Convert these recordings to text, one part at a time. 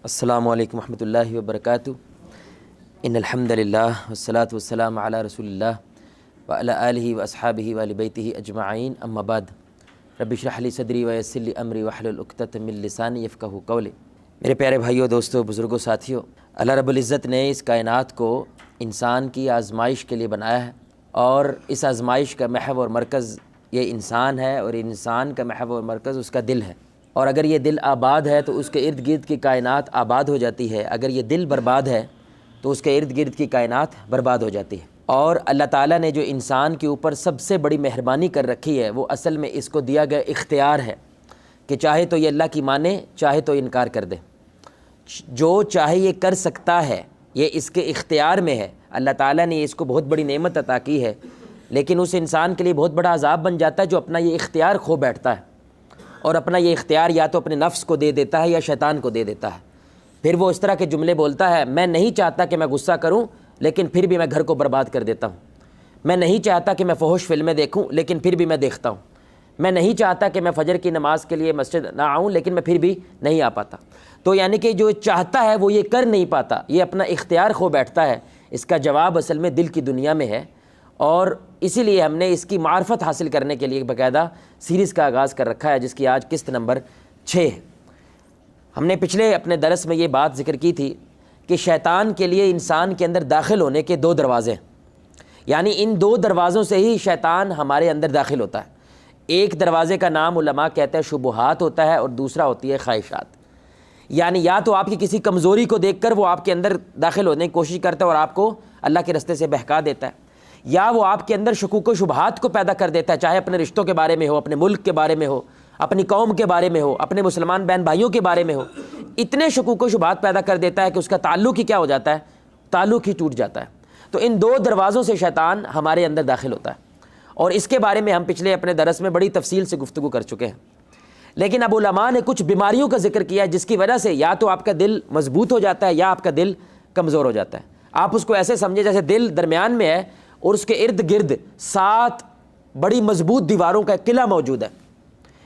السلام علیکم ورحمۃ اللہ وبرکاتہ۔ ان الحمد للہ والصلاۃ والسلام علی رسول اللہ وعلی آلہ واصحابہ وآل بیتہ اجمعین، اما بعد۔ رب اشرح لی صدری ویسر لی امری واحلل عقدۃ من لسانی یفقہوا قولی۔ میرے پیارے بھائیوں، دوستوں، بزرگوں، ساتھیوں، اللہ رب العزت نے اس کائنات کو انسان کی آزمائش کے لیے بنایا ہے، اور اس آزمائش کا محور اور مرکز یہ انسان ہے، اور انسان کا محور اور مرکز اس کا دل ہے۔ اور اگر یہ دل آباد ہے تو اس کے ارد گرد کی کائنات آباد ہو جاتی ہے، اگر یہ دل برباد ہے تو اس کے ارد گرد کی کائنات برباد ہو جاتی ہے۔ اور اللہ تعالیٰ نے جو انسان کے اوپر سب سے بڑی مہربانی کر رکھی ہے، وہ اصل میں اس کو دیا گیا اختیار ہے کہ چاہے تو یہ اللہ کی مانے، چاہے تو انکار کر دے۔ جو چاہے یہ کر سکتا ہے، یہ اس کے اختیار میں ہے۔ اللہ تعالیٰ نے اس کو بہت بڑی نعمت عطا کی ہے، لیکن اس انسان کے لیے بہت بڑا عذاب بن جاتا ہے جو اپنا یہ اختیار کھو بیٹھتا ہے، اور اپنا یہ اختیار یا تو اپنے نفس کو دے دیتا ہے یا شیطان کو دے دیتا ہے۔ پھر وہ اس طرح کے جملے بولتا ہے، میں نہیں چاہتا کہ میں غصہ کروں، لیکن پھر بھی میں گھر کو برباد کر دیتا ہوں۔ میں نہیں چاہتا کہ میں فحش فلمیں دیکھوں، لیکن پھر بھی میں دیکھتا ہوں۔ میں نہیں چاہتا کہ میں فجر کی نماز کے لیے مسجد نہ آؤں، لیکن میں پھر بھی نہیں آ پاتا۔ تو یعنی کہ جو چاہتا ہے وہ یہ کر نہیں پاتا، یہ اپنا اختیار کھو بیٹھتا ہے۔ اس کا جواب اصل میں دل کی دنیا میں ہے، اور اسی لیے ہم نے اس کی معرفت حاصل کرنے کے لیے ایک باقاعدہ سیریز کا آغاز کر رکھا ہے، جس کی آج قسط نمبر 6 ہے۔ ہم نے پچھلے اپنے درس میں یہ بات ذکر کی تھی کہ شیطان کے لیے انسان کے اندر داخل ہونے کے 2 دروازے ہیں، یعنی ان 2 دروازوں سے ہی شیطان ہمارے اندر داخل ہوتا ہے۔ ایک دروازے کا نام علماء کہتے ہیں شبہات ہوتا ہے، اور دوسرا ہوتی ہے خواہشات۔ یعنی یا تو آپ کی کسی کمزوری کو دیکھ کر وہ آپ کے اندر داخل ہونے کی کوشش کرتا ہے اور آپ کو اللہ کے رستے سے بہکا دیتا ہے، یا وہ آپ کے اندر شکوک و شبہات کو پیدا کر دیتا ہے، چاہے اپنے رشتوں کے بارے میں ہو، اپنے ملک کے بارے میں ہو، اپنی قوم کے بارے میں ہو، اپنے مسلمان بہن بھائیوں کے بارے میں ہو۔ اتنے شکوک و شبہات پیدا کر دیتا ہے کہ اس کا تعلق ہی کیا ہو جاتا ہے؟ تعلق ہی ٹوٹ جاتا ہے۔ تو ان 2 دروازوں سے شیطان ہمارے اندر داخل ہوتا ہے، اور اس کے بارے میں ہم پچھلے اپنے درس میں بڑی تفصیل سے گفتگو کر چکے ہیں۔ لیکن اب علماء نے کچھ بیماریوں کا ذکر کیا جس کی وجہ سے یا تو آپ کا دل مضبوط ہو جاتا ہے یا آپ کا دل کمزور ہو جاتا ہے۔ آپ اس کو ایسے سمجھے جیسے دل درمیان میں ہے اور اس کے ارد گرد 7 بڑی مضبوط دیواروں کا ایک قلعہ موجود ہے،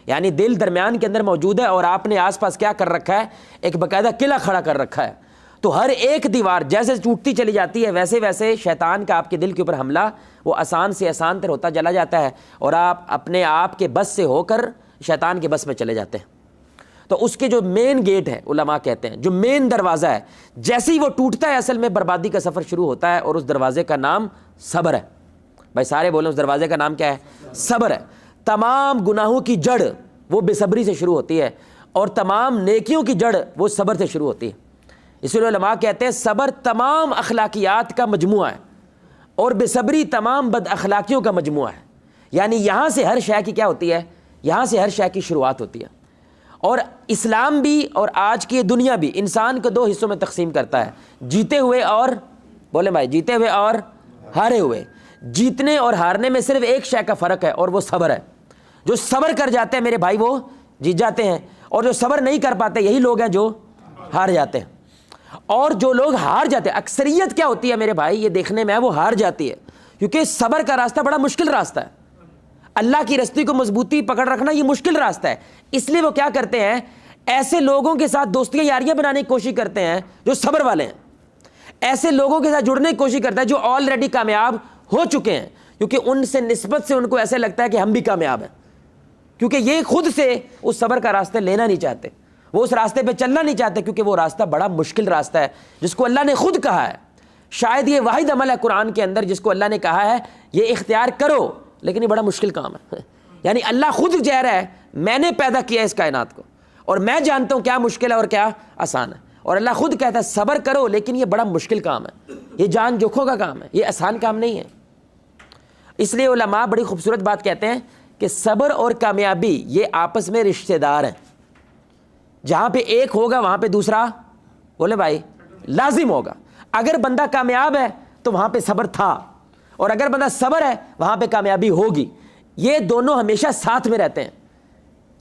یعنی دل درمیان کے اندر موجود ہے، اور آپ نے آس پاس کیا کر رکھا ہے؟ ایک باقاعدہ قلعہ کھڑا کر رکھا ہے۔ تو ہر ایک دیوار جیسے ٹوٹتی چلی جاتی ہے، ویسے ویسے شیطان کا آپ کے دل کے اوپر حملہ وہ آسان سے آسان تر ہوتا چلا جاتا ہے، اور آپ اپنے آپ کے بس سے ہو کر شیطان کے بس میں چلے جاتے ہیں۔ تو اس کے جو مین گیٹ ہے، علماء کہتے ہیں جو مین دروازہ ہے، جیسے ہی وہ ٹوٹتا ہے اصل میں بربادی کا سفر شروع ہوتا ہے، اور اس دروازے کا نام صبر ہے۔ بھائی سارے بولیں، اس دروازے کا نام کیا ہے؟ صبر ہے۔ تمام گناہوں کی جڑ وہ بے صبری سے شروع ہوتی ہے، اور تمام نیکیوں کی جڑ وہ صبر سے شروع ہوتی ہے۔ اس لیے علماء کہتے ہیں صبر تمام اخلاقیات کا مجموعہ ہے، اور بے صبری تمام بد اخلاقیوں کا مجموعہ ہے۔ یعنی یہاں سے ہر شے کی کیا ہوتی ہے؟ یہاں سے ہر شے کی شروعات ہوتی ہے۔ اور اسلام بھی اور آج کی دنیا بھی انسان کو 2 حصوں میں تقسیم کرتا ہے، جیتے ہوئے اور بولیں بھائی، جیتے ہوئے اور ہارے ہوئے۔ جیتنے اور ہارنے میں صرف ایک شے کا فرق ہے، اور وہ صبر ہے۔ جو صبر کر جاتے ہیں میرے بھائی وہ جیت جاتے ہیں، اور جو صبر نہیں کر پاتے یہی لوگ ہیں جو ہار جاتے ہیں۔ اور جو لوگ ہار جاتے ہیں، اکثریت کیا ہوتی ہے میرے بھائی یہ دیکھنے میں ہے، وہ ہار جاتی ہے، کیونکہ صبر کا راستہ بڑا مشکل راستہ ہے۔ اللہ کی رستے کو مضبوطی پکڑ رکھنا یہ مشکل راستہ ہے۔ اس لیے وہ کیا کرتے ہیں؟ ایسے لوگوں کے ساتھ دوستیاں یاریاں بنانے کی کوشش کرتے ہیں جو صبر والے ہیں، ایسے لوگوں کے ساتھ جڑنے کی کوشش کرتا ہے جو آلریڈی کامیاب ہو چکے ہیں، کیونکہ ان سے نسبت سے ان کو ایسے لگتا ہے کہ ہم بھی کامیاب ہیں، کیونکہ یہ خود سے اس صبر کا راستہ لینا نہیں چاہتے، وہ اس راستے پہ چلنا نہیں چاہتے، کیونکہ وہ راستہ بڑا مشکل راستہ ہے جس کو اللہ نے خود کہا ہے۔ شاید یہ واحد عمل ہے قرآن کے اندر جس کو اللہ نے کہا ہے یہ اختیار کرو، لیکن یہ بڑا مشکل کام ہے۔ یعنی اللہ خود کہہ رہا ہے میں نے پیدا کیا اس کائنات کو، اور میں جانتا ہوں کیا مشکل ہے اور کیا آسان ہے، اور اللہ خود کہتا ہے صبر کرو، لیکن یہ بڑا مشکل کام ہے، یہ جان جوکھوں کا کام ہے، یہ آسان کام نہیں ہے۔ اس لیے علماء بڑی خوبصورت بات کہتے ہیں کہ صبر اور کامیابی یہ آپس میں رشتہ دار ہیں۔ جہاں پہ ایک ہوگا وہاں پہ دوسرا بولے بھائی لازم ہوگا۔ اگر بندہ کامیاب ہے تو وہاں پہ صبر تھا، اور اگر بندہ صبر ہے وہاں پہ کامیابی ہوگی۔ یہ دونوں ہمیشہ ساتھ میں رہتے ہیں،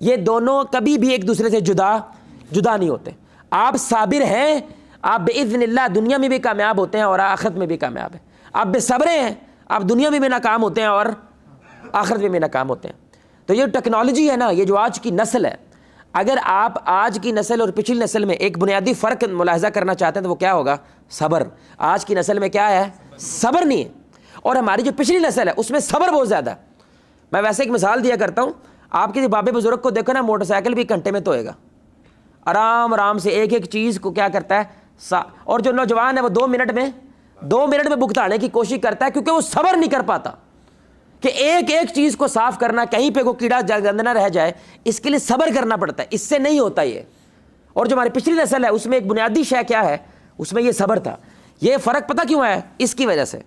یہ دونوں کبھی بھی ایک دوسرے سے جدا نہیں ہوتے۔ آپ صابر ہیں، آپ باذن اللہ دنیا میں بھی کامیاب ہوتے ہیں اور آخرت میں بھی کامیاب ہیں۔ آپ بے صبر ہیں، آپ دنیا میں بھی ناکام ہوتے ہیں اور آخرت میں بھی ناکام ہوتے ہیں۔ تو یہ ٹیکنالوجی ہے نا، یہ جو آج کی نسل ہے، اگر آپ آج کی نسل اور پچھلی نسل میں ایک بنیادی فرق ملاحظہ کرنا چاہتے ہیں تو وہ کیا ہوگا؟ صبر. آج کی نسل میں کیا ہے؟ صبر نہیں ہے. اور ہماری جو پچھلی نسل ہے اس میں صبر بہت زیادہ ہے. میں ویسے ایک مثال دیا کرتا ہوں, آپ کسی بابے بزرگ کو دیکھو نا, موٹر سائیکل بھی گھنٹے میں دھوئے گا, آرام آرام سے ایک ایک چیز کو کیا کرتا ہے. اور جو نوجوان ہے وہ 2 منٹ میں بھگتانے کی کوشش کرتا ہے, کیونکہ وہ صبر نہیں کر پاتا کہ ایک ایک چیز کو صاف کرنا, کہیں پہ کوئی کیڑا گند نہ رہ جائے, اس کے لیے صبر کرنا پڑتا ہے. اس سے نہیں ہوتا یہ. اور جو ہماری پچھلی نسل ہے اس میں ایک بنیادی شے کیا ہے؟ اس میں یہ صبر تھا. یہ فرق پتہ کیوں ہے؟ اس کی وجہ سے,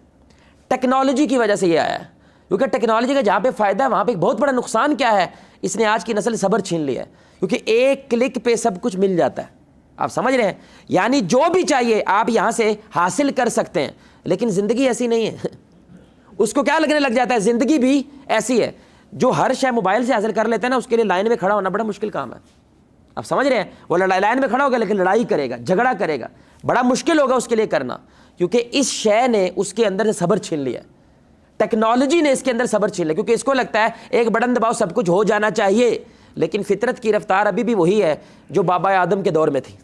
ٹیکنالوجی کی وجہ سے یہ آیا ہے. کیونکہ ٹیکنالوجی کا جہاں پہ فائدہ ہے وہاں پہ ایک بہت بڑا نقصان کیا ہے؟ اس نے آج کی نسل صبر چھین لیا ہے. کیونکہ ایک کلک پہ سب کچھ مل جاتا ہے. آپ سمجھ رہے ہیں؟ یعنی جو بھی چاہیے آپ یہاں سے حاصل کر سکتے ہیں. لیکن زندگی ایسی نہیں ہے. اس کو کیا لگنے لگ جاتا ہے؟ زندگی بھی ایسی ہے. جو ہر شے موبائل سے حاصل کر لیتے ہیں نا, اس کے لیے لائن میں کھڑا ہونا بڑا مشکل کام ہے. آپ سمجھ رہے ہیں؟ وہ لائن میں کھڑا ہوگا لیکن لڑائی کرے گا, جھگڑا کرے گا, بڑا مشکل ہوگا اس کے لیے کرنا, کیونکہ اس شے نے اس کے اندر سے صبر چھین لیا. ٹیکنالوجی نے اس کے اندر صبر چھین لیا, کیونکہ اس کو لگتا ہے ایک بٹن دباؤ سب کچھ ہو جانا چاہیے. لیکن فطرت کی رفتار ابھی بھی وہی ہے جو بابا آدم کے دور میں تھی.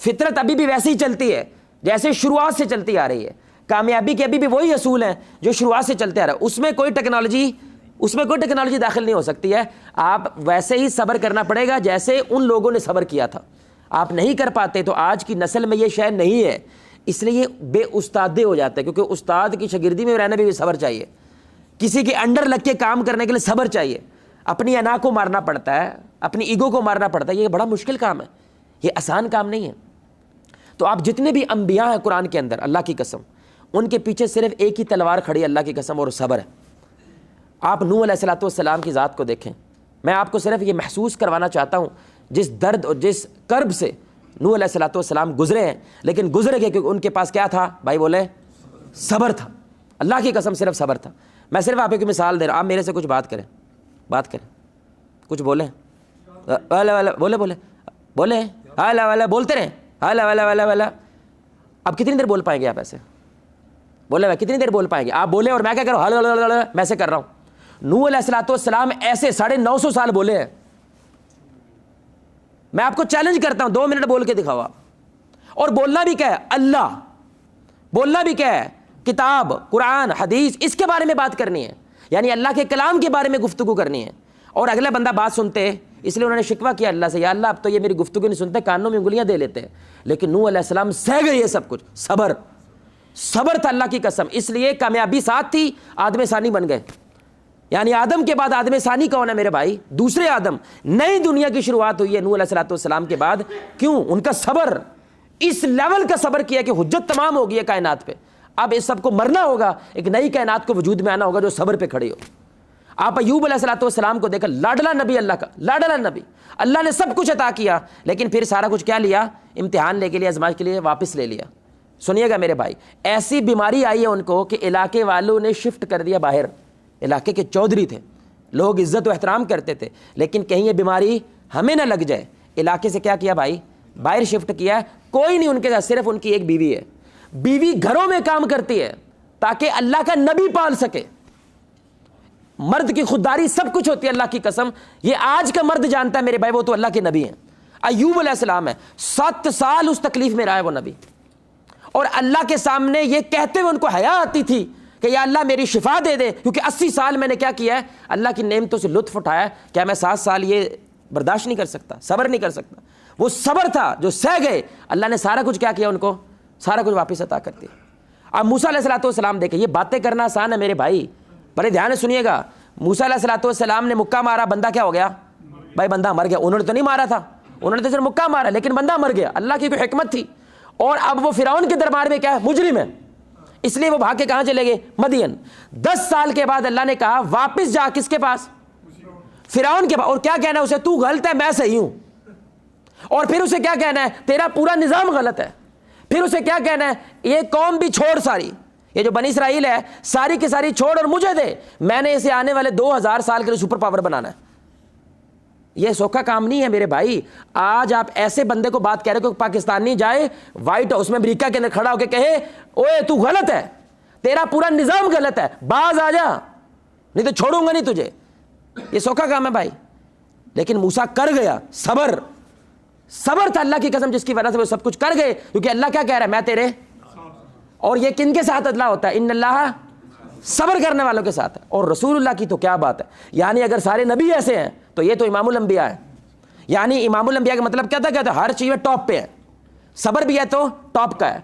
فطرت ابھی بھی ویسے ہی چلتی ہے جیسے شروعات سے چلتی آ رہی ہے. کامیابی کے ابھی بھی وہی اصول ہیں جو شروعات سے چلتے آ رہا ہے. اس میں کوئی ٹیکنالوجی داخل نہیں ہو سکتی ہے. آپ ویسے ہی صبر کرنا پڑے گا جیسے ان لوگوں نے صبر کیا تھا. آپ نہیں کر پاتے تو آج کی نسل میں یہ شے نہیں ہے, اس لیے بے استادے ہو جاتے ہیں. کیونکہ استاد کی شاگردی میں رہنے میں بھی صبر چاہیے, کسی کے انڈر لگ کے کام کرنے کے لیے صبر چاہیے. اپنی انا کو مارنا پڑتا ہے, اپنی ایگو کو مارنا پڑتا ہے. یہ بڑا مشکل کام ہے, یہ آسان کام نہیں ہے. تو آپ جتنے بھی انبیاء ہیں قرآن کے اندر, اللہ کی قسم, ان کے پیچھے صرف ایک ہی تلوار کھڑی ہے, اللہ کی قسم, اور صبر ہے. آپ نوح علیہ السلام کی ذات کو دیکھیں. میں آپ کو صرف یہ محسوس کروانا چاہتا ہوں جس درد اور جس کرب سے نوح علیہ السلام گزرے ہیں, لیکن گزرے گئے کیونکہ ان کے پاس کیا تھا بھائی؟ بولے صبر تھا. اللہ کی قسم صرف صبر تھا. میں صرف آپ کو مثال دے رہا ہوں, آپ میرے سے کچھ بات کریں, کچھ بولیں, بولیں بولتے رہیں, والا. اب کتنی دیر بول پائیں گے آپ ایسے؟ بولے کتنی دیر بول پائیں گے آپ؟ بولے اور میں کیا کروں؟ میں سے کر رہا ہوں. نوح علیہ السلام ایسے 950 سال بولے ہیں. میں آپ کو چیلنج کرتا ہوں 2 منٹ بول کے دکھاؤ آپ. اور بولنا بھی کیا ہے؟ اللہ. بولنا بھی کیا ہے؟ کتاب, قرآن, حدیث, اس کے بارے میں بات کرنی ہے. یعنی اللہ کے کلام کے بارے میں گفتگو کرنی ہے. اور اگلا بندہ بات سنتے, اس لیے انہوں نے شکوہ کیا اللہ سے, یا اللہ اب تو یہ میری گفتگو نہیں سنتے, کانوں میں انگلیاں دے لیتے ہیں. لیکن نوح علیہ السلام سہ گئے یہ سب کچھ. صبر تھا اللہ کی قسم. اس لیے کامیابی ساتھ تھی, آدم ثانی بن گئے. یعنی آدم کے بعد آدم ثانی کون ہے میرے بھائی؟ دوسرے آدم. نئی دنیا کی شروعات ہوئی ہے نوح علیہ السلام کے بعد. کیوں؟ ان کا صبر, اس لیول کا صبر کیا کہ حجت تمام ہو گئی ہے کائنات پہ. اب اس سب کو مرنا ہوگا, ایک نئی کائنات کو وجود میں آنا ہوگا جو صبر پہ کھڑی ہو. آپ ایوب علیہ السلام کو دیکھا, لاڈلا نبی, اللہ کا لاڈلا نبی. اللہ نے سب کچھ عطا کیا, لیکن پھر سارا کچھ کیا لیا؟ امتحان لے کے لیے, آزمائش کے لیے واپس لے لیا. سنیے گا میرے بھائی, ایسی بیماری آئی ہے ان کو کہ علاقے والوں نے شفٹ کر دیا باہر. علاقے کے چودھری تھے, لوگ عزت و احترام کرتے تھے, لیکن کہیں یہ بیماری ہمیں نہ لگ جائے, علاقے سے کیا کیا بھائی؟ باہر شفٹ کیا ہے. کوئی نہیں ان کے ساتھ, صرف ان کی ایک بیوی ہے. بیوی گھروں میں کام کرتی ہے تاکہ اللہ کا نبی پال سکے. مرد کی خودداری سب کچھ ہوتی ہے اللہ کی قسم. یہ آج کا مرد جانتا ہے میرے بھائی, وہ تو اللہ کے نبی ہیں. ایوب علیہ السلام ہے, 7 سال اس تکلیف میں رہا ہے وہ نبی. اور اللہ کے سامنے یہ کہتے ہوئے ان کو حیا آتی تھی کہ یا اللہ میری شفا دے دے, کیونکہ 80 سال میں نے کیا کیا ہے؟ اللہ کی نعمتوں سے لطف اٹھایا. کیا میں 7 سال یہ برداشت نہیں کر سکتا, صبر نہیں کر سکتا؟ وہ صبر تھا جو سہ گئے. اللہ نے سارا کچھ کیا کیا ان کو؟ سارا کچھ واپس عطا کر دیا. اب موسیٰ علیہ السلام دیکھیں, یہ باتیں کرنا آسان ہے میرے بھائی, بڑے دھیان سے سنیے گا. موسیٰ علیہ السلام نے مکہ مارا, بندہ کیا ہو گیا بھائی؟ بندہ مر گیا. انہوں نے تو نہیں مارا تھا, انہوں نے تو صرف مکہ مارا, لیکن بندہ مر گیا. اللہ کی کوئی حکمت تھی. اور اب وہ فرعون کے دربار میں کیا ہے؟ مجرم ہے. اس لیے وہ بھاگ کے کہاں چلے گئے؟ مدین. 10 سال کے بعد اللہ نے کہا واپس جا, کس کے پاس؟ فرعون کے پاس. اور کیا کہنا ہے اسے؟ تو غلط ہے, میں صحیح ہوں. اور پھر اسے کیا کہنا ہے؟ تیرا پورا نظام غلط ہے. پھر اسے کیا کہنا ہے؟ یہ قوم بھی چھوڑ, ساری یہ جو بنی اسرائیل ہے ساری کی ساری چھوڑ اور مجھے دے, میں نے اسے آنے والے 2000 سال کے لیے سپر پاور بنانا ہے. یہ سوکھا کام نہیں ہے میرے بھائی. آج آپ ایسے بندے کو بات کہہ رہے کہ پاکستانی جائے وائٹ ہاؤس میں امریکہ کے اندر کھڑا ہو کے کہے اوے تو غلط ہے, تیرا پورا نظام غلط ہے, باز آ جا نہیں تو چھوڑوں گا نہیں تجھے. یہ سوکھا کام ہے بھائی. لیکن موسیٰ کر گیا. صبر تھا اللہ کی قسم جس کی وجہ سے وہ سب کچھ کر گئے, کیونکہ اللہ کیا کہہ رہا ہے, میں تیرے. اور یہ کن کے ساتھ عدلہ ہوتا ہے؟ ان اللہ صبر کرنے والوں کے ساتھ ہے. اور رسول اللہ کی تو کیا بات ہے, یعنی اگر سارے نبی ایسے ہیں تو یہ تو امام الانبیاء ہے. یعنی امام الانبیاء کا مطلب کیا تھا, کہتا ہے ہر چیز میں ٹاپ پہ ہے. صبر بھی ہے تو ٹاپ کا ہے,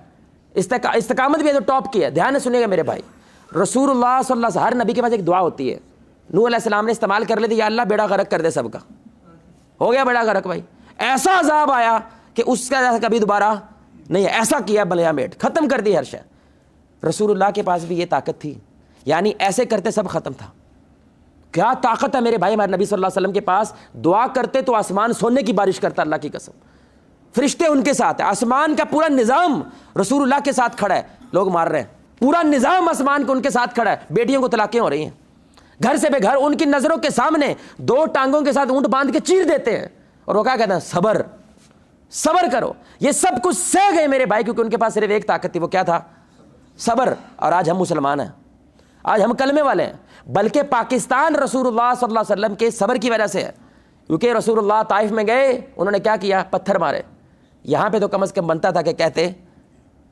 استقامت بھی ہے تو ٹاپ کی ہے. دھیان سے سنیے گا میرے بھائی, رسول اللہ صلی اللہ علیہ وسلم, ہر نبی کے پاس ایک دعا ہوتی ہے. نوح علیہ السلام نے استعمال کر لی تھی, یا اللہ بیڑا غرق کر دے سب کا. ہو گیا بیڑا غرق بھائی, ایسا عذاب آیا کہ اس کا جیسا کبھی دوبارہ نہیں ہے. ایسا کیا بلیا میٹ, ختم کر دی ہر شے. رسول اللہ کے پاس بھی یہ طاقت تھی, یعنی ایسے کرتے سب ختم تھا. کیا طاقت ہے میرے بھائی ہمارے نبی صلی اللہ علیہ وسلم کے پاس. دعا کرتے تو آسمان سونے کی بارش کرتا, اللہ کی قسم. فرشتے ان کے ساتھ ہیں, آسمان کا پورا نظام رسول اللہ کے ساتھ کھڑا ہے. لوگ مار رہے ہیں, پورا نظام آسمان کو ان کے ساتھ کھڑا ہے. بیٹیوں کو طلاقیں ہو رہی ہیں, گھر سے بے گھر ان کی نظروں کے سامنے 2 ٹانگوں کے ساتھ اونٹ باندھ کے چیر دیتے ہیں. اور وہ کیا کہتے ہیں, صبر کرو. یہ سب کچھ سہ گئے میرے بھائی, کیونکہ ان کے پاس صرف ایک طاقت تھی, وہ کیا تھا, صبر. اور آج ہم مسلمان ہیں, آج ہم کلمے والے ہیں. بلکہ پاکستان رسول اللہ صلی اللہ علیہ وسلم کے صبر کی وجہ سے ہے. کیونکہ رسول اللہ طائف میں گئے, انہوں نے کیا کیا, پتھر مارے. یہاں پہ تو کم از کم بنتا تھا کہ کہتے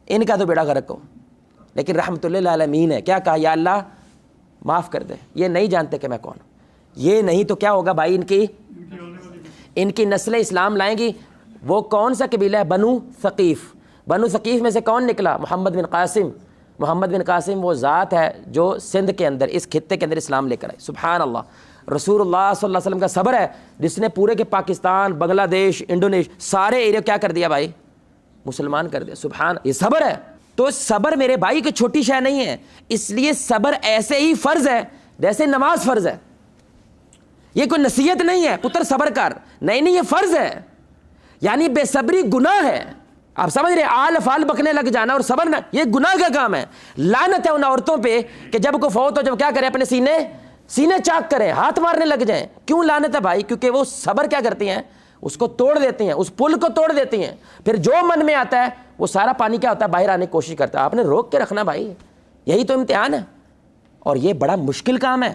ان کا تو بیڑا غرق ہو, لیکن رحمت للعالمین ہے. کیا کہا, یا اللہ معاف کر دے. یہ نہیں جانتے کہ میں کون ہوں. یہ نہیں تو کیا ہوگا بھائی, ان کی نسلیں اسلام لائیں گی. وہ کون سا قبیلہ ہے, بنو ثقیف. بنو ثقیف میں سے کون نکلا, محمد بن قاسم. محمد بن قاسم وہ ذات ہے جو سندھ کے اندر, اس خطے کے اندر اسلام لے کر آئے. سبحان اللہ. رسول اللہ صلی اللہ علیہ وسلم کا صبر ہے جس نے پورے کے پاکستان, بنگلہ دیش, انڈونیشیا, سارے ایریا کیا کر دیا بھائی, مسلمان کر دیا. سبحان, یہ صبر ہے. تو صبر میرے بھائی کوئی چھوٹی شے نہیں ہے. اس لیے صبر ایسے ہی فرض ہے جیسے نماز فرض ہے. یہ کوئی نصیحت نہیں ہے پتر صبر کر, نہیں, یہ فرض ہے. یعنی بے صبری گناہ ہے. آپ سمجھ رہے, آل افعال بکنے لگ جانا اور صبر نہ, یہ گناہ کا کام ہے. لعنت ہے ان عورتوں پہ کہ جب کوئی فوت ہو, جب کیا کریں, اپنے سینے چاک کریں, ہاتھ مارنے لگ جائیں. کیوں لعنت ہے بھائی, کیونکہ وہ صبر کیا کرتی ہیں, اس کو توڑ دیتی ہیں, اس پل کو توڑ دیتی ہیں. پھر جو من میں آتا ہے وہ سارا پانی کیا ہوتا ہے, باہر آنے کی کوشش کرتا ہے. آپ نے روک کے رکھنا بھائی, یہی تو امتحان ہے. اور یہ بڑا مشکل کام ہے,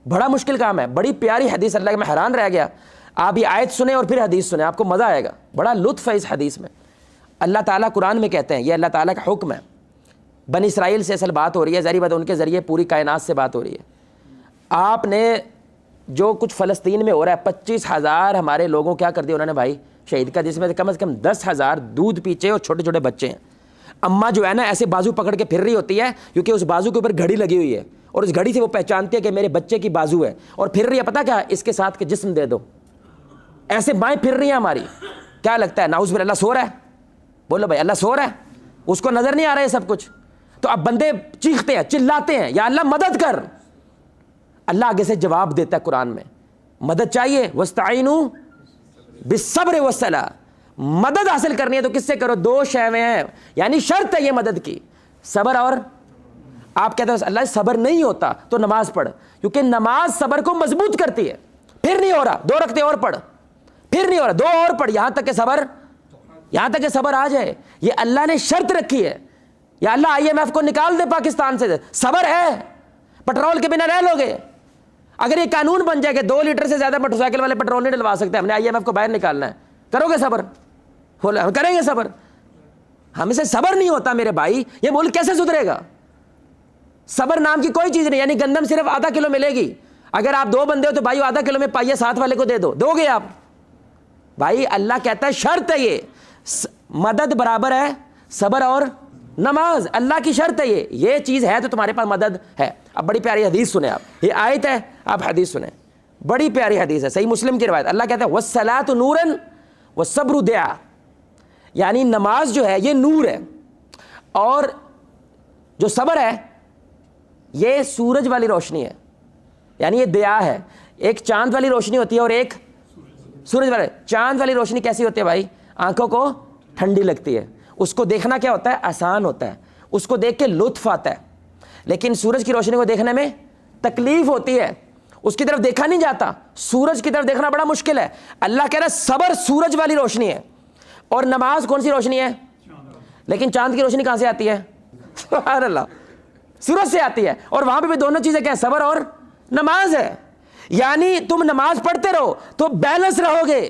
بڑا مشکل کام ہے. بڑی پیاری حدیث, اللہ کے میں حیران رہ گیا. آپ یہ آیت سنیں اور پھر حدیث سنیں, آپ کو مزہ آئے گا. بڑا لطف ہے اس حدیث میں. اللہ تعالیٰ قرآن میں کہتے ہیں, یہ اللہ تعالیٰ کا حکم ہے. بنی اسرائیل سے اصل بات ہو رہی ہے, ظاہری بات ان کے ذریعے پوری کائنات سے بات ہو رہی ہے. آپ نے جو کچھ فلسطین میں ہو رہا ہے, 25,000 ہمارے لوگوں کیا کر دیا انہوں نے بھائی, شہید کا, جس میں سے کم از کم 10,000 دودھ پیچھے اور چھوٹے چھوٹے بچے ہیں. اماں جو ہے نا ایسے بازو پکڑ کے پھر رہی ہوتی ہے, کیونکہ اس بازو کے اوپر گھڑی لگی ہوئی ہے, اور اس گھڑی سے وہ پہچانتی ہے کہ میرے بچے کی بازو ہے, اور پھر رہی ہے. پتہ کیا, اس کے ساتھ کہ جسم دے دو. ایسے مائیں پھر رہی ہیں ہماری. کیا لگتا ہے, ناؤز باللہ اللہ سو رہا ہے, بولو بھائی اللہ سو رہا ہے, اس کو نظر نہیں آ رہا ہے سب کچھ. تو اب بندے چیختے ہیں, چلاتے ہیں, یا اللہ مدد کر. اللہ آگے سے جواب دیتا ہے قرآن میں, مدد چاہیے, وَاسْتَعِینُوا بِالصَّبْرِ وَالصَّلَاةِ. مدد حاصل کرنی ہے تو کس سے کرو, 2 شیویں ہیں, یعنی شرط ہے یہ مدد کی, صبر اور. آپ کہتے ہیں اللہ صبر نہیں ہوتا تو نماز پڑھ, کیونکہ نماز صبر کو مضبوط کرتی ہے. پھر نہیں ہو رہا, 2 رکعتیں اور پڑھ, پھر نہیں ہو رہا, 2 اور پڑھ, یہاں تک کہ صبر آ جائے. یہ اللہ نے شرط رکھی ہے. یا اللہ IMF کو نکال دے پاکستان سے, صبر ہے, پٹرول کے بنا رہ لو گے. اگر یہ قانون بن جائے کہ 2 لیٹر سے زیادہ موٹر سائیکل والے پٹرول نہیں ڈلوا سکتے, ہم نے IMF کو باہر نکالنا ہے, کرو گے صبر, ہم کریں گے صبر. ہم سے صبر نہیں ہوتا میرے بھائی, یہ ملک کیسے سدھرے گا. صبر نام کی کوئی چیز نہیں. یعنی گندم صرف آدھا کلو ملے گی, اگر آپ 2 بندے ہو تو بھائی آدھا کلو میں پائیے ساتھ والے کو دے دو گے آپ بھائی. اللہ کہتا ہے شرط ہے یہ, مدد برابر ہے صبر اور نماز, اللہ کی شرط ہے یہ چیز ہے تو تمہارے پاس مدد ہے. اب بڑی پیاری حدیث سنیں آپ, یہ آیت ہے, آپ حدیث سنیں, بڑی پیاری حدیث ہے, صحیح مسلم کی روایت. اللہ کہتا ہے وَالصَّلَاةُ نُورًا وَالصَّبْرُ ضِيَاءً. یعنی نماز جو ہے یہ نور ہے, اور جو صبر ہے یہ سورج والی روشنی ہے, یعنی یہ دیا ہے. ایک چاند والی روشنی ہوتی ہے اور ایک سورج والی. چاند والی روشنی کیسی ہوتی ہے بھائی, آنکھوں کو ٹھنڈی لگتی ہے, اس کو دیکھنا کیا ہوتا ہے, آسان ہوتا ہے, اس کو دیکھ کے لطف آتا ہے. لیکن سورج کی روشنی کو دیکھنے میں تکلیف ہوتی ہے, اس کی طرف دیکھا نہیں جاتا. سورج کی طرف دیکھنا بڑا مشکل ہے. اللہ کہہ رہا ہے صبر سورج والی روشنی ہے, اور نماز کون سی روشنی ہے, لیکن چاند کی روشنی کہاں سے آتی ہے, سبحان اللہ, سورج سے آتی ہے. اور وہاں پہ بھی دونوں چیزیں کیا ہیں, صبر اور نماز ہے. یعنی تم نماز پڑھتے رہو تو بیلنس رہو گے.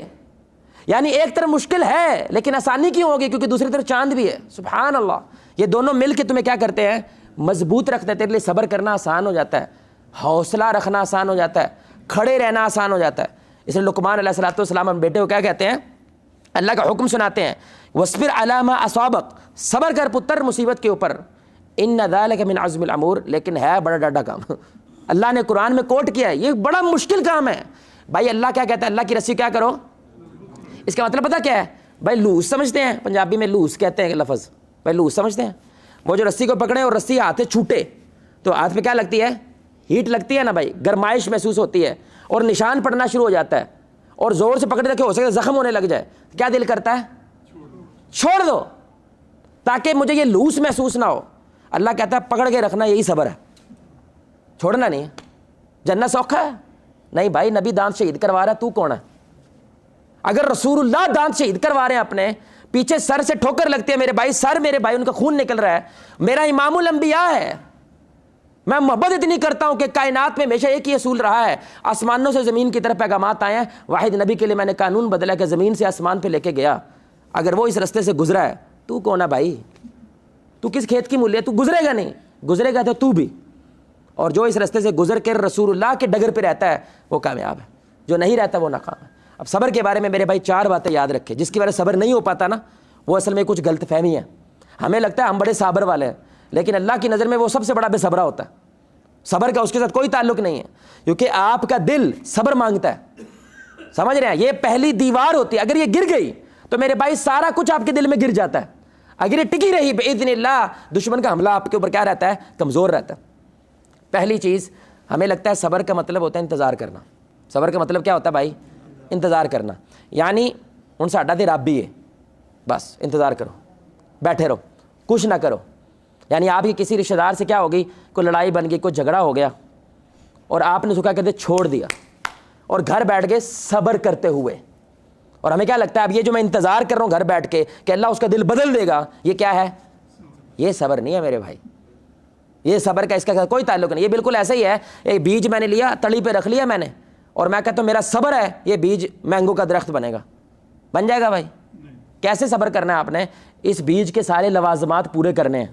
یعنی ایک طرف مشکل ہے لیکن آسانی کیوں ہوگی؟ کیونکہ دوسری طرف چاند بھی ہے. سبحان اللہ. یہ دونوں مل کے تمہیں کیا کرتے ہیں؟ مضبوط رکھتے ہیں. تیرے لیے صبر کرنا آسان ہو جاتا ہے, حوصلہ رکھنا آسان ہو جاتا ہے, کھڑے رہنا آسان ہو جاتا ہے. اس لیے لقمان علیہ الصلوۃ والسلام اپنے بیٹے کو کیا کہتے ہیں؟ اللہ کا حکم سناتے ہیں, وَاصْبِرْ عَلَىٰ مَا أَصَابَكَ, صبر کر پتر مصیبت کے اوپر, إِنَّ ذَلِكَ مِنْ عَزْمِ الْأُمُورِ, لیکن ہے بڑا ڈاڈا کام. اللہ نے قرآن میں کوٹ کیا ہے, یہ بڑا مشکل کام ہے. بھائی اللہ کیا کہتا ہے؟ اللہ کی رسی کیا کرو. اس کا مطلب پتہ کیا ہے بھائی؟ لوز سمجھتے ہیں, پنجابی میں لوز کہتے ہیں لفظ, بھائی لوز سمجھتے ہیں. وہ جو رسی کو پکڑے اور رسی ہاتھ سے چھوٹے تو ہاتھ پہ کیا لگتی ہے؟ ہیٹ لگتی ہے نا بھائی, گرمائش محسوس ہوتی ہے اور نشان پڑنا شروع ہو جاتا ہے, اور زور سے پکڑے رکھے ہو سکتا ہے زخم ہونے لگ جائے. کیا دل کرتا ہے؟ چھوڑ دو تاکہ مجھے یہ لوس محسوس نہ ہو. اللہ کہتا ہے پکڑ کے رکھنا, یہی صبر ہے, چھوڑنا نہیں. جنت سوکھا ہے؟ نہیں بھائی, نبی دانت شہید کروا رہا ہے, تو کون ہے؟ اگر رسول اللہ دانت شہید کروا رہے ہیں اپنے, پیچھے سر سے ٹھوکر لگتی ہے میرے بھائی, سر میرے بھائی ان کا خون نکل رہا ہے, میرا امام الانبیاء ہے. میں محبت اتنی کرتا ہوں کہ کائنات میں ہمیشہ ایک ہی اصول رہا ہے, آسمانوں سے زمین کی طرف پیغامات آئے ہیں, واحد نبی کے لیے میں نے قانون بدلا کہ زمین سے آسمان پہ لے کے گیا. اگر وہ اس رستے سے گزرا ہے, تو کون ہے بھائی؟ تو کس کھیت کی مولی ہے؟ تو گزرے گا نہیں, گزرے گا تو بھی. اور جو اس رستے سے گزر کے رسول اللہ کے ڈگر پہ رہتا ہے وہ کامیاب ہے, جو نہیں رہتا وہ ناکام ہے. اب صبر کے بارے میں میرے بھائی 4 باتیں یاد رکھے, جس کی وجہ سے صبر نہیں ہو پاتا نا, وہ اصل میں کچھ غلط فہمی ہے. ہمیں لگتا ہے ہم بڑے صابر والے ہیں, لیکن اللہ کی نظر میں وہ سب سے بڑا بے صبرا ہوتا ہے. صبر کا اس کے ساتھ کوئی تعلق نہیں ہے, کیونکہ آپ کا دل صبر مانگتا ہے. سمجھ رہے ہیں؟ یہ پہلی دیوار ہوتی ہے, اگر یہ گر گئی تو میرے بھائی سارا کچھ آپ کے دل میں گر جاتا ہے. اگر یہ ٹکی رہی باذن اللہ, دشمن کا حملہ آپ کے اوپر کیا رہتا ہے؟ کمزور رہتا ہے. پہلی چیز, ہمیں لگتا ہے صبر کا مطلب ہوتا ہے انتظار کرنا. صبر کا مطلب کیا ہوتا ہے بھائی؟ انتظار کرنا. یعنی ہن ساڈا تے رب ہی ہے, بس انتظار کرو, بیٹھے رہو, کچھ نہ کرو. یعنی آپ کی کسی رشتہ دار سے کیا ہوگی, کوئی لڑائی بن گئی, کوئی جھگڑا ہو گیا, اور آپ نے سکھا کہتے چھوڑ دیا اور گھر بیٹھ گئے صبر کرتے ہوئے. اور ہمیں کیا لگتا ہے اب یہ جو میں انتظار کر رہا ہوں گھر بیٹھ کے کہ اللہ اس کا دل بدل دے گا, یہ کیا ہے؟ یہ صبر نہیں ہے میرے بھائی. یہ صبر کا اس کا کوئی تعلق نہیں. یہ بالکل ایسا ہی ہے, ایک بیج میں نے لیا, تڑی پہ رکھ لیا میں نے, اور میں کہتا ہوں میرا صبر ہے یہ بیج مینگو کا درخت بنے گا. بن جائے گا بھائی؟ کیسے صبر کرنا ہے آپ نے؟ اس بیج کے سارے لوازمات پورے کرنے ہیں,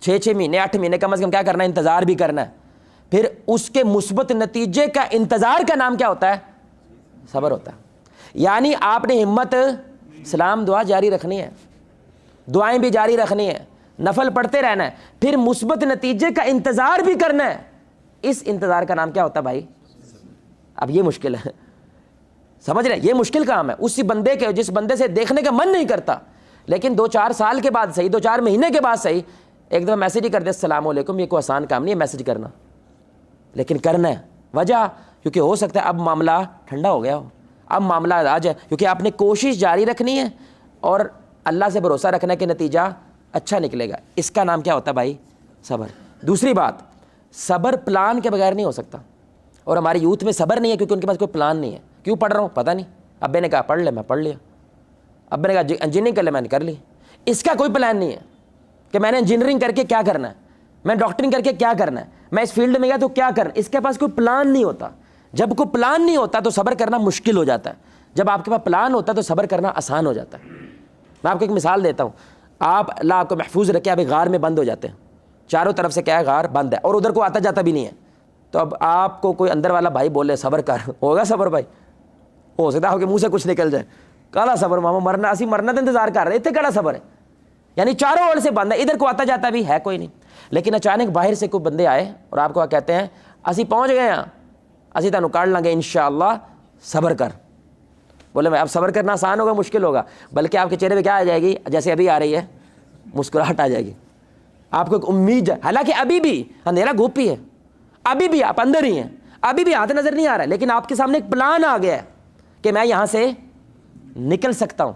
6 مہینے 8 مہینے کم از کم کیا کرنا ہے؟ انتظار بھی کرنا ہے. پھر اس کے مثبت نتیجے کا انتظار کا نام کیا ہوتا ہے؟ صبر ہوتا ہے. یعنی آپ نے ہمت سلام دعا جاری رکھنی ہے, دعائیں بھی جاری رکھنی ہے, نفل پڑھتے رہنا ہے, پھر مثبت نتیجے کا انتظار بھی کرنا ہے. اس انتظار کا نام کیا ہوتا ہے بھائی؟ اب یہ مشکل ہے, سمجھ رہے ہیں؟ یہ مشکل کام ہے اسی بندے کے جس بندے سے دیکھنے کا من نہیں کرتا, لیکن 2-4 سال کے بعد صحیح, 2-4 مہینے کے بعد صحیح, ایک دفعہ میسج ہی کر دے السلام علیکم. یہ کوئی آسان کام نہیں ہے میسج کرنا, لیکن کرنا ہے. وجہ کیونکہ ہو سکتا ہے اب معاملہ ٹھنڈا ہو گیا ہو, اب معاملہ آ جائے, کیونکہ آپ نے کوشش جاری رکھنی ہے اور اللہ سے بھروسہ رکھنا ہے کہ نتیجہ اچھا نکلے گا. اس کا نام کیا ہوتا ہے بھائی؟ صبر. دوسری بات, صبر پلان کے بغیر نہیں ہو سکتا, اور ہماری یوتھ میں صبر نہیں ہے کیونکہ ان کے پاس کوئی پلان نہیں ہے. کیوں پڑھ رہا ہوں پتہ نہیں, ابے نے کہا پڑھ لے, میں پڑھ لیا. ابے نے کہا انجینئرنگ کر لے, میں نے کر لی. اس کا کوئی پلان نہیں ہے کہ میں نے انجینئرنگ کر کے کیا کرنا ہے, میں ڈاکٹرنگ کر کے کیا کرنا ہے, میں اس فیلڈ میں گیا تو کیا کرنا. اس کے پاس کوئی پلان نہیں ہوتا. جب کوئی پلان نہیں ہوتا تو صبر کرنا مشکل ہو جاتا ہے, جب آپ کے پاس پلان ہوتا ہے تو صبر کرنا آسان ہو جاتا ہے. میں آپ کو ایک مثال دیتا ہوں. آپ اللہ آپ کو محفوظ رکھے, آپ ایک غار میں بند ہو جاتے ہیں, چاروں طرف سے کیا ہے؟ غار بند ہے, اور ادھر کو آتا جاتا بھی نہیں ہے. تو اب آپ کو کوئی اندر والا بھائی بولے صبر کر, ہوگا صبر بھائی؟ ہو سکتا ہے کہ منہ سے کچھ نکل جائے, کالا صبر ماما, مرنا اسی مرنا تو انتظار کر رہے, اتنے کڑا صبر ہے. یعنی چاروں اوڑ سے بند ہے, ادھر کو آتا جاتا بھی ہے کوئی نہیں. لیکن اچانک باہر سے کوئی بندے آئے اور آپ کو کہتے ہیں اسی پہنچ گئے ہیں, اسی تانوں کاٹ لیں گے انشاءاللہ, صبر کر. بولے میں اب صبر کرنا آسان ہوگا مشکل ہوگا؟ بلکہ آپ کے چہرے پہ کیا آ جائے گی؟ جیسے ابھی آ رہی ہے, مسکراہٹ آ جائے گی. آپ کو ایک امید ہے, حالانکہ ابھی بھی اندھیرا گھوپ ہی ہے, ابھی بھی آپ اندر ہی ہیں, ابھی بھی ہاتھ نظر نہیں آ رہا ہے, لیکن آپ کے سامنے ایک پلان آ گیا ہے کہ میں یہاں سے نکل سکتا ہوں.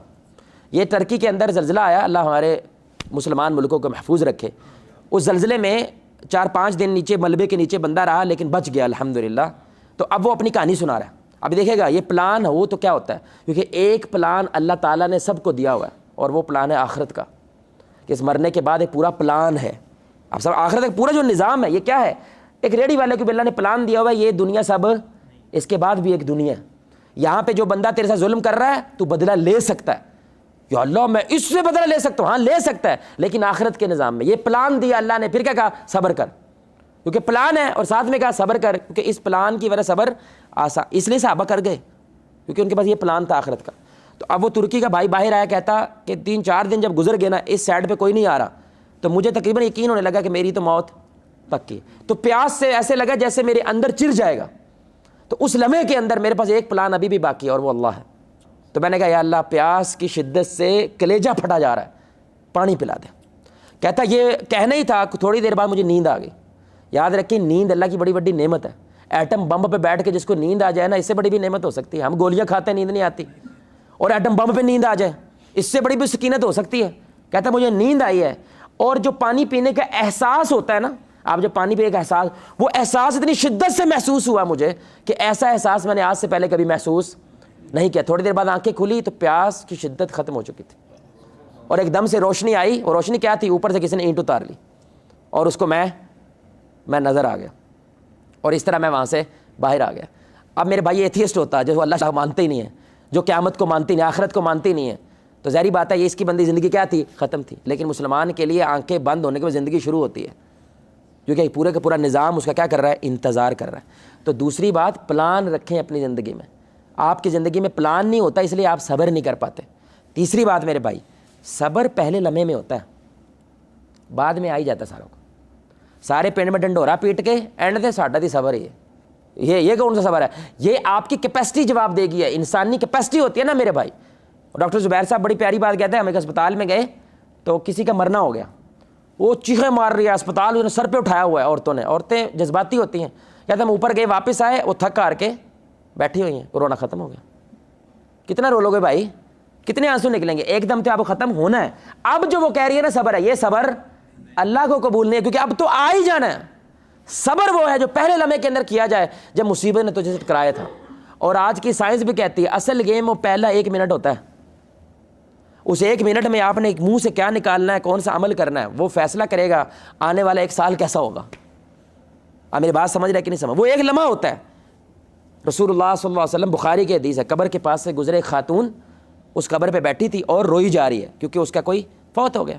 یہ ٹرکی کے اندر زلزلہ آیا, اللہ ہمارے مسلمان ملکوں کو محفوظ رکھے. اس زلزلے میں 4-5 دن نیچے ملبے کے نیچے بندہ رہا, لیکن بچ گیا الحمدللہ. تو اب وہ اپنی کہانی سنا رہا ہے. اب دیکھے گا یہ پلان ہو تو کیا ہوتا ہے, کیونکہ ایک پلان اللہ تعالیٰ نے سب کو دیا ہوا ہے, اور وہ پلان ہے آخرت کا, کہ اس مرنے کے بعد ایک پورا پلان ہے. اب سب آخرت کا پورا جو نظام ہے یہ کیا ہے؟ ایک ریڑھی والے کو بھی اللہ نے پلان دیا ہوا ہے, یہ دنیا سب اس کے بعد بھی ایک دنیا ہے. یہاں پہ جو بندہ تیرے ساتھ ظلم کر رہا ہے تو بدلہ لے سکتا ہے. یا اللہ میں اس سے بدلہ لے سکتا ہوں, ہاں لے سکتا ہے, لیکن آخرت کے نظام میں یہ پلان دیا اللہ نے. پھر کیا کہا؟ صبر کر, کیونکہ پلان ہے, اور ساتھ میں کہا صبر کر, کیونکہ اس پلان کی وجہ صبر آسان. اس لیے صحابہ کر گئے کیونکہ ان کے پاس یہ پلان تھا آخرت کا. تو اب وہ ترکی کا بھائی باہر آیا, کہتا کہ 3-4 دن جب گزر گئے نا, اس سائڈ پہ کوئی نہیں آ رہا, تو مجھے تقریباً یقین ہونے لگا کہ میری تو موت پکی. تو پیاس سے ایسے لگا جیسے میرے اندر چر جائے گا. تو اس لمحے کے اندر میرے پاس ایک پلان ابھی بھی باقی ہے, اور وہ اللہ ہے. تو میں نے کہا یا اللہ پیاس کی شدت سے کلیجہ پھٹا جا رہا ہے, پانی پلا دے. کہتا یہ کہنا ہی تھا, تھوڑی دیر بعد مجھے نیند آ گئی. یاد رکھیں نیند اللہ کی بڑی بڑی نعمت ہے. ایٹم بم پہ بیٹھ کے جس کو نیند آ جائے نا, اس سے بڑی بھی نعمت ہو سکتی ہے. ہم گولیاں کھاتے ہیں نیند نہیں آتی, اور ایٹم بم پہ نیند آ جائے اس سے بڑی بھی سکینت ہو سکتی ہے. کہتا مجھے نیند آئی ہے, اور جو پانی پینے کا احساس ہوتا ہے نا, آپ جب پانی پی, ایک احساس, وہ احساس اتنی شدت سے محسوس ہوا مجھے کہ ایسا احساس میں نے آج سے پہلے کبھی محسوس نہیں کیا. تھوڑی دیر بعد آنکھیں کھلی تو پیاس کی شدت ختم ہو چکی تھی, اور ایک دم سے روشنی آئی. اور روشنی کیا تھی؟ اوپر سے کسی نے اینٹ اتار لی, اور اس کو میں نظر آ گیا, اور اس طرح میں وہاں سے باہر آ گیا. اب میرے بھائی ایتھیسٹ ہوتا ہے جو اللہ مانتے ہی نہیں ہے, جو قیامت کو مانتی نہیں, آخرت کو مانتی نہیں ہے, تو ظاہری بات ہے یہ اس کی بندی زندگی کیا تھی؟ ختم تھی. لیکن مسلمان کے لیے آنکھیں بند ہونے کے بعد زندگی شروع ہوتی ہے, کیونکہ پورے کا پورا نظام اس کا کیا کر رہا ہے؟ انتظار کر رہا ہے. تو دوسری بات, پلان رکھیں اپنی زندگی میں. آپ کی زندگی میں پلان نہیں ہوتا, اس لیے آپ صبر نہیں کر پاتے. تیسری بات میرے بھائی, صبر پہلے لمحے میں ہوتا ہے, بعد میں آ ہی جاتا ہے ساروں کو. سارے پینڈ میں ڈنڈورا پیٹ کے اینڈ سے ساڈا دی صبر ہے. یہ کون سا صبر ہے؟ یہ آپ کی کیپیسٹی جواب دے گی ہے. انسانی کیپیسٹی ہوتی ہے نا میرے بھائی. ڈاکٹر زبیر صاحب بڑی پیاری بات کہتے ہیں, ہم ایک اسپتال میں گئے تو کسی کا مرنا ہو گیا, وہ چیخیں مار رہی ہے, اسپتال نے سر پہ اٹھایا ہوا ہے عورتوں نے. عورتیں جذباتی ہوتی ہیں. کہتے ہم اوپر گئے, واپس آئے, وہ تھک ہار کے بیٹھی ہوئی ہیں, رونا ختم ہو گیا. کتنا رو لو گے بھائی, کتنے آنسو نکلیں گے؟ ایک دم تو آپ ختم ہونا ہے. اب جو وہ کہہ رہی ہے نا صبر ہے, یہ صبر اللہ کو قبول نہیں ہے, کیونکہ اب تو آ ہی جانا ہے. صبر وہ ہے جو پہلے لمحے کے اندر کیا جائے جب مصیبت نے تجھے ٹکرایا تھا. اور آج کی سائنس بھی کہتی ہے اصل گیم وہ پہلا 1 منٹ ہوتا ہے. اس 1 منٹ میں آپ نے ایک منہ سے کیا نکالنا ہے, کون سا عمل کرنا ہے, وہ فیصلہ کرے گا آنے والا 1 سال کیسا ہوگا. آپ میری بات سمجھ رہے کہ نہیں سمجھ؟ وہ ایک لمحہ ہوتا ہے. رسول اللہ صلی اللہ علیہ وسلم, بخاری کی حدیث ہے, قبر کے پاس سے گزرے ایک خاتون, اس قبر پہ بیٹھی تھی اور روئی جا رہی ہے کیونکہ اس کا کوئی فوت ہو گیا.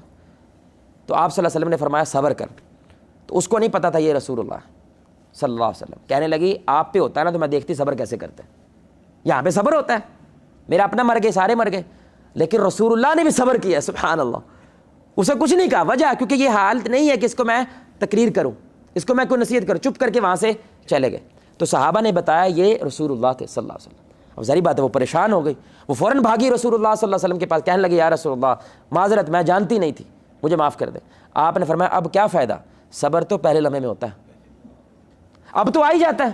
تو آپ صلی اللہ علیہ وسلم نے فرمایا صبر کر. تو اس کو نہیں پتا تھا یہ رسول اللہ صلی اللہ علیہ وسلم. کہنے لگی آپ پہ ہوتا ہے نا تو میں دیکھتی صبر کیسے کرتے ہیں. یہاں پہ صبر ہوتا ہے, میرا اپنا مر گئے, سارے مر گئے, لیکن رسول اللہ نے بھی صبر کیا. سبحان اللہ. اسے کچھ نہیں کہا, وجہ کیونکہ یہ حالت نہیں ہے کہ اس کو میں تقریر کروں, اس کو میں کوئی نصیحت کروں. چپ کر کے وہاں سے چلے گئے. تو صحابہ نے بتایا یہ رسول اللہ تھے صلی اللہ علیہ وسلم. اب ظاہری بات ہے وہ پریشان ہو گئی, وہ فوراً بھاگی رسول اللہ صلی اللہ علیہ وسلم کے پاس, کہنے لگی یا رسول اللہ معذرت, میں جانتی نہیں تھی, مجھے معاف کر دے. آپ نے فرمایا اب کیا فائدہ, صبر تو پہلے لمحے میں ہوتا ہے, اب تو آ ہی جاتا ہے.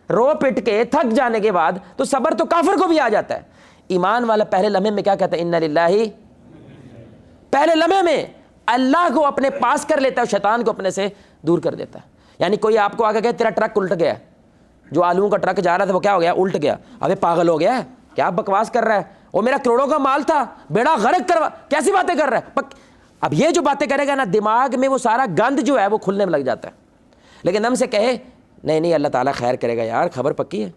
رو پٹ کے تھک جانے کے بعد تو صبر تو کافر کو بھی آ جاتا ہے. ایمان والا پہلے لمحے میں کیا کہتا ہے؟ انا للہ, پہلے لمحے میں اللہ کو اپنے پاس کر لیتا ہے, شیطان کو اپنے سے دور کر دیتا ہے. یعنی کوئی آپ کو آگے کہے تیرا ٹرک الٹ گیا, جو آلوؤں کا ٹرک جا رہا تھا وہ کیا ہو گیا؟ الٹ گیا. ابے پاگل ہو گیا ہے, کیا بکواس کر رہا ہے, وہ میرا کروڑوں کا مال تھا, بیڑا غرق کروا, کیسی باتیں کر رہا ہے. اب یہ جو باتیں کرے گا نا, دماغ میں وہ سارا گند جو ہے وہ کھلنے میں لگ جاتا ہے. لیکن ہم سے کہے نہیں اللہ تعالیٰ خیر کرے گا, یار خبر پکی ہے,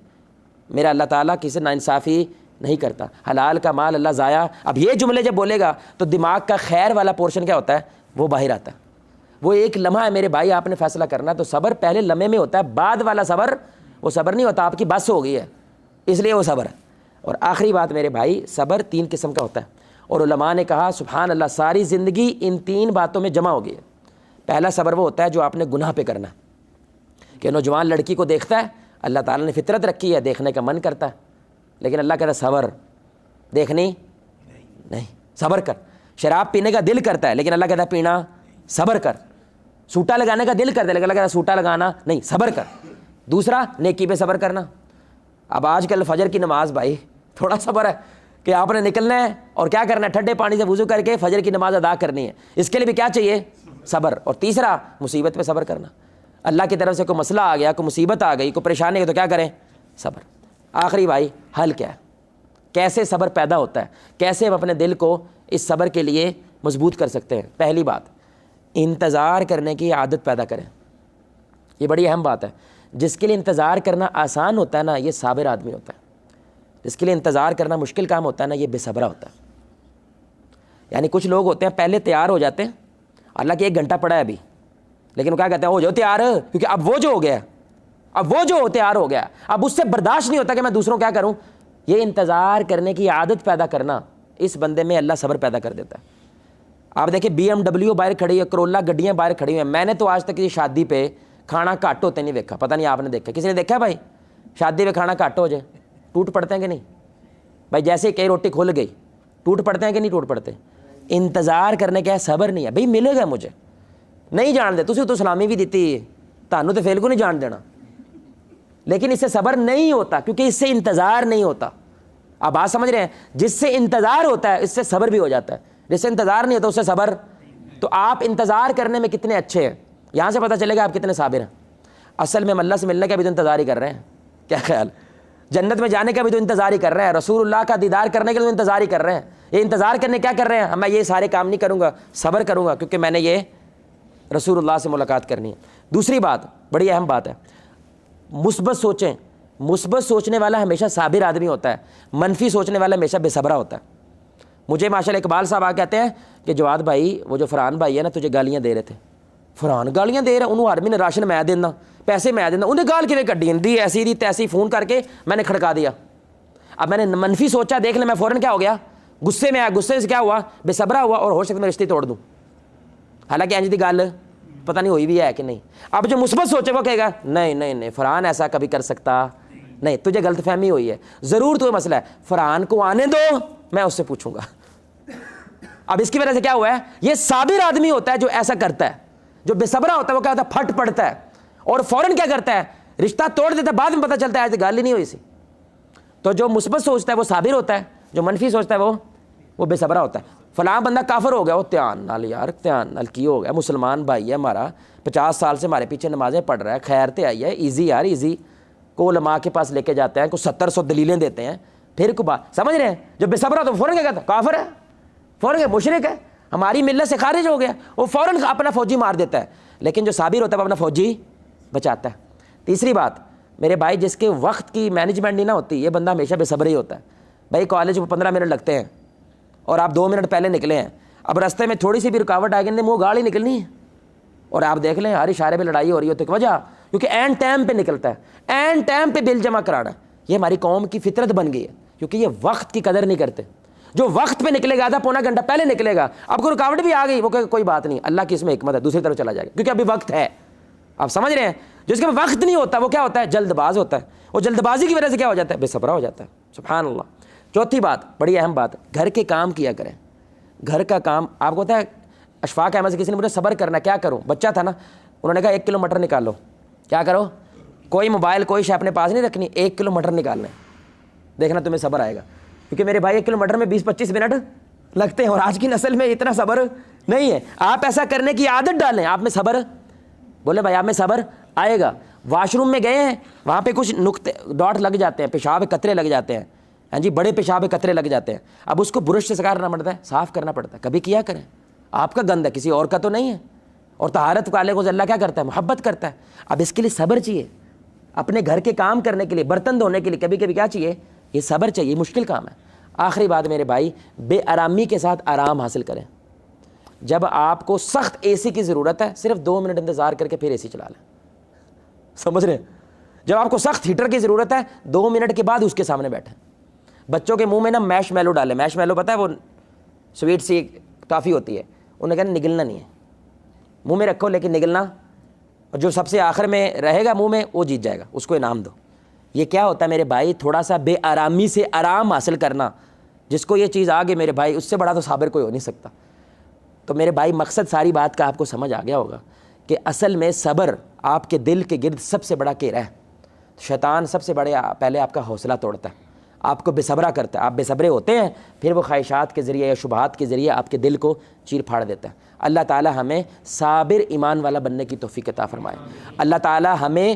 میرا اللہ تعالیٰ کسی ناانصافی نہیں کرتا, حلال کا مال اللہ ضائع. اب یہ جملے جب بولے گا تو دماغ کا خیر والا پورشن کیا ہوتا ہے؟ وہ باہر آتا ہے. وہ ایک لمحہ ہے میرے بھائی, آپ نے فیصلہ کرنا. تو صبر پہلے لمحے میں ہوتا ہے, بعد والا صبر وہ صبر نہیں ہوتا, آپ کی بس ہو گئی ہے اس لیے وہ صبر ہے. اور آخری بات میرے بھائی, صبر 3 قسم کا ہوتا ہے, اور علماء نے کہا سبحان اللہ ساری زندگی ان 3 باتوں میں جمع ہو گئی ہے. پہلا صبر وہ ہوتا ہے جو آپ نے گناہ پہ کرنا ہے, کہ نوجوان لڑکی کو دیکھتا ہے, اللہ تعالیٰ نے فطرت رکھی ہے, دیکھنے کا من کرتا ہے, لیکن اللہ کہتا ہے صبر, دیکھنی نہیں, صبر کر. شراب پینے کا دل کرتا ہے, لیکن اللہ کہتا ہے پینا صبر کر. سوٹا لگانے کا دل کرتا ہے, لیکن اللہ کہتا ہے سوٹا لگانا نہیں, صبر کر. دوسرا نیکی پہ صبر کرنا. اب آج کل فجر کی نماز بھائی تھوڑا صبر ہے کہ آپ نے نکلنا ہے اور کیا کرنا ہے, ٹھنڈے پانی سے وضو کر کے فجر کی نماز ادا کرنی ہے, اس کے لیے بھی کیا چاہیے؟ صبر. اور تیسرا مصیبت پہ صبر کرنا, اللہ کی طرف سے کوئی مسئلہ آ گیا, کوئی مصیبت آ گئی, کوئی پریشانی ہے تو کیا کریں؟ صبر. آخری بھائی حل کیا ہے, کیسے صبر پیدا ہوتا ہے, کیسے ہم اپنے دل کو اس صبر کے لیے مضبوط کر سکتے ہیں؟ پہلی بات, انتظار کرنے کی عادت پیدا کریں. یہ بڑی اہم بات ہے. جس کے لیے انتظار کرنا آسان ہوتا ہے نا یہ صابر آدمی ہوتا ہے، جس کے لیے انتظار کرنا مشکل کام ہوتا ہے نا یہ بے صبرا ہوتا ہے۔ یعنی کچھ لوگ ہوتے ہیں پہلے تیار ہو جاتے ہیں، اللہ کہ 1 گھنٹہ پڑا ہے ابھی، لیکن وہ کیا کہتے ہیں ہو جاؤ تیار، کیونکہ اب وہ جو ہو گیا، اب وہ جو تیار ہو گیا، اب اس سے برداشت نہیں ہوتا کہ میں دوسروں کیا کروں۔ یہ انتظار کرنے کی عادت پیدا کرنا اس بندے میں اللہ صبر پیدا کر دیتا ہے۔ آپ دیکھیں BMW باہر کھڑی ہے، کرولا گڈیاں باہر کھڑی ہیں، میں نے تو آج تک کسی شادی پہ کھانا کٹ ہوتے نہیں دیکھا، پتہ نہیں آپ نے دیکھا، کسی نے دیکھا بھائی شادی پہ کھانا کٹ ہو جائے؟ ٹوٹ پڑتے ہیں کہ نہیں بھائی؟ جیسے کئی روٹی کھل گئی ٹوٹ پڑتے ہیں کہ نہیں ٹوٹ پڑتے؟ انتظار کرنے کا صبر نہیں ہے بھائی، ملے گا مجھے، نہیں جان دے تسی تو سلامی بھی دیتی ہے، تانوں تو فیل کو نہیں جان دینا، لیکن اس سے صبر نہیں ہوتا کیونکہ اس سے انتظار نہیں ہوتا۔ آپ بات سمجھ رہے ہیں؟ جس سے انتظار ہوتا ہے اس سے صبر بھی ہو جاتا ہے، جس سے انتظار نہیں ہوتا اس سے صبر۔ تو آپ انتظار کرنے میں کتنے اچھے ہیں، یہاں سے پتہ چلے گا آپ کتنے صابر ہیں۔ اصل میں ہم اللہ سے ملنے کا بھی تو انتظار ہی کر رہے ہیں، کیا خیال؟ جنت میں جانے کا بھی تو انتظار ہی کر رہے ہیں، رسول اللہ کا دیدار کرنے کے لیے تو انتظار ہی کر رہے ہیں۔ یہ انتظار کرنے کیا کر رہے ہیں؟ میں یہ سارے کام نہیں کروں گا، صبر کروں گا کیونکہ میں نے یہ رسول اللہ سے ملاقات کرنی ہے۔ دوسری بات بڑی اہم بات ہے، مثبت سوچیں۔ مثبت سوچنے والا ہمیشہ صابر آدمی ہوتا ہے، منفی سوچنے والا ہمیشہ بے صبرا ہوتا ہے۔ مجھے ماشاءاللہ اقبال صاحب کہتے ہیں کہ جواد بھائی وہ جو فرحان بھائی ہے نا تجھے گالیاں دے رہے تھے، فرحان گالیاں دے رہے، انہوں ہر مہینے راشن میں دینا، پیسے میں دینا، انہیں گال کیویں کڈی دی ایسی دی تیسی، فون کر کے میں نے کھڑکا دیا۔ اب میں نے منفی سوچا، دیکھ لیں میں فوراً کیا ہو گیا، غصے میں آیا، غصے سے کیا ہوا، بے صبرا ہوا، اور ہو سکتا میں رشتے توڑ دوں، حالانکہ انج دی گل پتہ نہیں ہوئی بھی ہے کہ نہیں۔ اب جو مثبت سوچے وہ کہے گا نہیں نہیں نہیں فرحان ایسا کبھی کر سکتا نہیں، تجھے غلط فہمی ہوئی ہے، ضرور تو مسئلہ ہے، فرحان کو آنے دو میں اس سے پوچھوں گا۔ اب اس کی وجہ سے کیا ہوا ہے، یہ صابر آدمی ہوتا ہے جو ایسا کرتا ہے، جو بے صبرا ہوتا ہے وہ کیا ہوتا ہے، پھٹ پڑتا ہے اور فوراً کیا کرتا ہے، رشتہ توڑ دیتا ہے، بعد میں پتہ چلتا ہے ایسی گال ہی نہیں ہوئی سی۔ تو جو مثبت سوچتا ہے وہ صابر ہوتا ہے، جو منفی سوچتا ہے وہ بے صبرا ہوتا ہے۔ فلاں بندہ کافر ہو گیا، وہ دھیان نال یار، دھیان نال کی ہو گیا، مسلمان بھائی ہے ہمارا، 50 سال سے ہمارے پیچھے نمازیں پڑھ رہا ہے، خیر تے آئی ہے، ایزی یار ایزی، کو علماء کے پاس لے کے جاتے ہیں، کو 70-100 دلیلیں دیتے ہیں، پھر کو بات سمجھ رہے ہیں۔ جو بے صبرا تو فوراً کیا کہتا ہے کافر ہے، فوراً کہ مشرک ہے، ہماری ملت سے خارج ہو گیا، وہ فوراً اپنا فوجی مار دیتا ہے۔ لیکن جو صابر ہوتا ہے وہ اپنا فوجی بچاتا ہے۔ تیسری بات میرے بھائی، جس کے وقت کی مینجمنٹ نہیں نہ ہوتی یہ بندہ ہمیشہ بے صبر ہی ہوتا ہے۔ بھائی کالج کو 15 منٹ لگتے ہیں اور آپ 2 منٹ پہلے نکلے ہیں، اب راستے میں تھوڑی سی بھی رکاوٹ آ گئی منہ گاڑی نکلنی ہے، اور آپ دیکھ لیں ہر اشارے پہ لڑائی ہو رہی ہوتی ہے، وجہ کیونکہ این ٹائم پہ نکلتا ہے، این ٹائم پہ بل جمع کرانا ہے۔ یہ ہماری قوم کی فطرت بن گئی ہے کیونکہ یہ وقت کی قدر نہیں کرتے۔ جو وقت پہ نکلے گا آدھا پونا گھنٹہ پہلے نکلے گا، اب کوئی رکاوٹ بھی آ گئی وہ کہ کوئی بات نہیں، اللہ کی اس میں حکمت ہے، دوسری طرف چلا جائے گا کیونکہ ابھی وقت ہے۔ آپ سمجھ رہے ہیں؟ جس کے وقت نہیں ہوتا وہ کیا ہوتا ہے، جلد باز ہوتا ہے، اور جلد بازی کی وجہ سے کیا ہو جاتا ہے، بے صبرا ہو جاتا ہے۔ سبحان اللہ۔ چوتھی بات بڑی اہم بات، گھر کے کام کیا کریں۔ گھر کا کام آپ کو پتہ ہے، اشفاق احمد سے کسی نے مجھے صبر کرنا، کیا کروں، بچہ تھا نا، انہوں نے کہا 1 کلو مٹر نکال لو۔ کیا کرو، کوئی موبائل کوئی شے اپنے پاس نہیں رکھنی، 1 کلو مٹر نکالنا ہے، دیکھنا تمہیں صبر آئے گا۔ کیونکہ میرے بھائی 1 کلو مٹر میں 20-25 منٹ لگتے ہیں، اور آج کی نسل میں اتنا صبر نہیں ہے۔ آپ ایسا کرنے کی عادت ڈالیں، آپ میں صبر، بولے بھائی آپ میں صبر آئے گا۔ واش روم میں گئے ہیں، وہاں پہ کچھ نقطے ڈاٹ لگ جاتے ہیں، پیشاب قطرے لگ جاتے ہیں، ہاں جی بڑے پیشاب قطرے لگ جاتے ہیں، اب اس کو برش سے سکارنا پڑتا ہے، صاف کرنا پڑتا ہے۔ کبھی کیا کریں، آپ کا گند ہے کسی اور کا تو نہیں ہے، اور طہارت والے کو اللہ کیا کرتا ہے، محبت کرتا ہے۔ اب اس کے لیے صبر چاہیے، اپنے گھر کے کام کرنے کے لیے، برتن دھونے کے لیے کبھی کبھی کیا چاہیے، یہ صبر چاہیے، مشکل کام ہے۔ آخری بات میرے بھائی، بے آرامی کے ساتھ آرام حاصل کریں۔ جب آپ کو سخت اے سی کی ضرورت ہے صرف 2 منٹ انتظار کر کے پھر اے سی چلا لیں، سمجھ رہے ہیں؟ جب آپ کو سخت ہیٹر کی ضرورت ہے 2 منٹ کے بعد اس کے سامنے بیٹھیں۔ بچوں کے منہ میں نا میش میلو ڈالیں، میش میلو پتہ ہے وہ سویٹ سی ٹافی ہوتی ہے، انہیں کہنا نگلنا نہیں ہے، منہ میں رکھو لیکن نگلنا، اور جو سب سے آخر میں رہے گا منہ میں وہ جیت جائے گا، اس کو انعام دو۔ یہ کیا ہوتا ہے میرے بھائی، تھوڑا سا بے آرامی سے آرام حاصل کرنا، جس کو یہ چیز آگے میرے بھائی اس سے بڑا تو صابر کوئی ہو نہیں سکتا۔ تو میرے بھائی مقصد ساری بات کا آپ کو سمجھ آ گیا ہوگا کہ اصل میں صبر آپ کے دل کے گرد سب سے بڑا گھیرا ہے۔ شیطان سب سے بڑے پہلے آپ کا حوصلہ توڑتا ہے، آپ کو بے صبرا کرتا ہے، آپ بے صبرے ہوتے ہیں، پھر وہ خواہشات کے ذریعے یا شبہات کے ذریعے آپ کے دل کو چیر پھاڑ دیتا ہے۔ اللہ تعالی ہمیں صابر ایمان والا بننے کی توفیق عطا فرمائے۔ اللہ تعالی ہمیں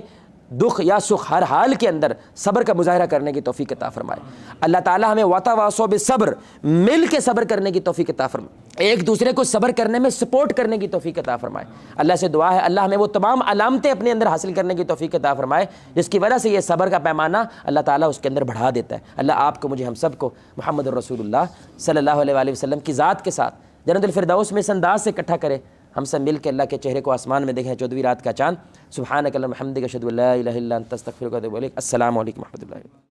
دکھ یا سکھ ہر حال کے اندر صبر کا مظاہرہ کرنے کی توفیق عطا فرمائے۔ اللہ تعالیٰ ہمیں وتواصوا بالصبر، مل کے صبر کرنے کی توفیق عطا فرمائے، ایک دوسرے کو صبر کرنے میں سپورٹ کرنے کی توفیق عطا فرمائے۔ اللہ سے دعا ہے اللہ ہمیں وہ تمام علامتیں اپنے اندر حاصل کرنے کی توفیق عطا فرمائے جس کی وجہ سے یہ صبر کا پیمانہ اللہ تعالیٰ اس کے اندر بڑھا دیتا ہے۔ اللہ آپ کو، مجھے، ہم سب کو محمد الرسول اللہ صلی اللہ علیہ وآلہ وسلم کی ذات کے ساتھ جنت الفردوس میں اس انداز سے اکٹھا کرے، ہم سب مل کے اللہ کے چہرے کو آسمان میں دیکھیں 14ویں رات کا چاند۔ سبحانک اللہم وبحمدک اشہد ان لا الہ الا انت استغفرک و اتوب الیک۔ السلام علیکم و رحمۃ اللہ۔